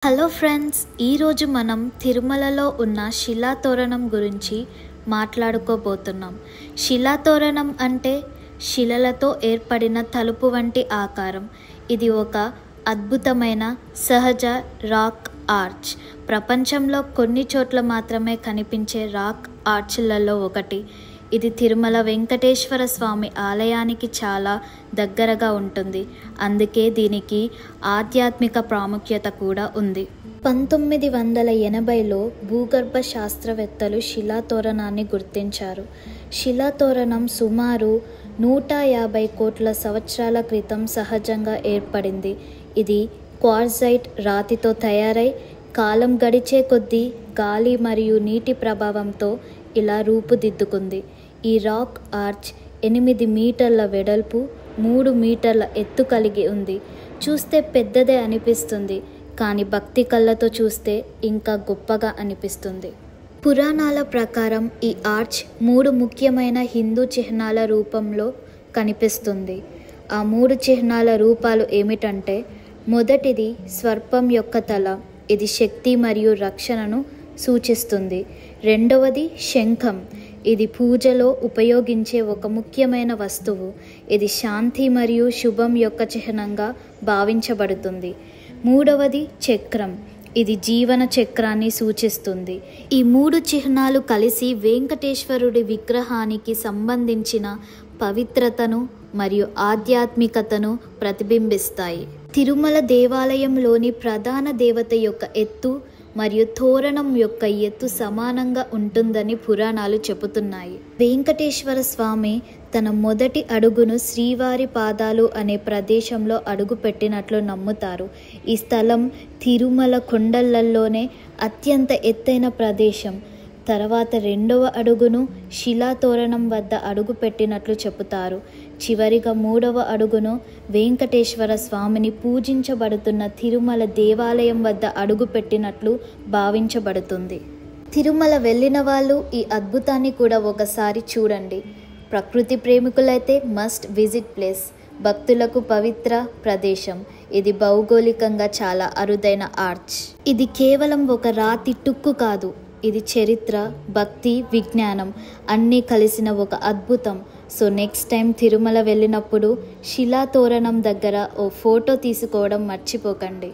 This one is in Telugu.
హలో ఫ్రెండ్స్, ఈరోజు మనం తిరుమలలో ఉన్న శిలాతోరణం గురించి మాట్లాడుకోబోతున్నాం. శిలాతోరణం అంటే శిలలతో ఏర్పడిన తలుపు వంటి ఆకారం. ఇది ఒక అద్భుతమైన సహజ రాక్ ఆర్చ్. ప్రపంచంలో కొన్ని చోట్ల మాత్రమే కనిపించే రాక్ ఆర్చ్లలో ఒకటి. ఇది తిరుమల వెంకటేశ్వర స్వామి ఆలయానికి చాలా దగ్గరగా ఉంటుంది. అందుకే దీనికి ఆధ్యాత్మిక ప్రాముఖ్యత కూడా ఉంది. 1980లో భూగర్భ శాస్త్రవేత్తలు శిలాతోరణాన్ని గుర్తించారు. శిలాతోరణం సుమారు 150 కోట్ల సంవత్సరాల క్రితం సహజంగా ఏర్పడింది. ఇది క్వార్ట్జైట్ రాతితో తయారై కాలం గడిచే కొద్దీ గాలి మరియు నీటి ప్రభావంతో ఇలా రూపుదిద్దుకుంది. ఈ రాక్ ఆర్చ్ 8 మీటర్ల వెడల్పు, 3 మీటర్ల ఎత్తు కలిగి ఉంది. చూస్తే పెద్దదే అనిపిస్తుంది, కానీ భక్తి కళ్ళతో చూస్తే ఇంకా గొప్పగా అనిపిస్తుంది. పురాణాల ప్రకారం ఈ ఆర్చ్ 3 ముఖ్యమైన హిందూ చిహ్నాల రూపంలో కనిపిస్తుంది. ఆ 3 చిహ్నాల రూపాలు ఏమిటంటే, మొదటిది స్వర్పం యొక్క తల. ఇది శక్తి మరియు రక్షణను సూచిస్తుంది. రెండవది శంఖం. ఇది పూజలో ఉపయోగించే ఒక ముఖ్యమైన వస్తువు. ఇది శాంతి మరియు శుభం యొక్క చిహ్నంగా భావించబడుతుంది. మూడవది చక్రం. ఇది జీవన చక్రాన్ని సూచిస్తుంది. ఈ 3 చిహ్నాలు కలిసి వెంకటేశ్వరుడి విగ్రహానికి సంబంధించిన పవిత్రతను మరియు ఆధ్యాత్మికతను ప్రతిబింబిస్తాయి. తిరుమల దేవాలయంలోని ప్రధాన దేవత యొక్క ఎత్తు మరియు తోరణం యొక్క ఎత్తు సమానంగా ఉంటుందని పురాణాలు చెబుతున్నాయి. వెంకటేశ్వర స్వామి తన మొదటి అడుగును శ్రీవారి పాదాలు అనే ప్రదేశంలో అడుగు పెట్టినట్లు నమ్ముతారు. ఈ స్థలం తిరుమల కొండలలోనే అత్యంత ఎత్తైన ప్రదేశం. తర్వాత రెండవ అడుగును శిలాతోరణం వద్ద అడుగు పెట్టినట్లు చెబుతారు. చివరిగా 3వ అడుగును వెంకటేశ్వర స్వామిని పూజించబడుతున్న తిరుమల దేవాలయం వద్ద అడుగు పెట్టినట్లు భావించబడుతుంది. తిరుమల వెళ్ళిన వాళ్ళు ఈ అద్భుతాన్ని కూడా ఒకసారి చూడండి. ప్రకృతి ప్రేమికులైతే మస్ట్ విజిట్ ప్లేస్. భక్తులకు పవిత్ర ప్రదేశం. ఇది భౌగోళికంగా చాలా అరుదైన ఆర్చ్. ఇది కేవలం ఒక రాతి టుక్కు కాదు. ఇది చరిత్ర, భక్తి, విజ్ఞానం అన్నీ కలిసిన ఒక అద్భుతం. సో నెక్స్ట్ టైం తిరుమల వెళ్ళినప్పుడు శిలాతోరణం దగ్గర ఓ ఫోటో తీసుకోవడం మర్చిపోకండి.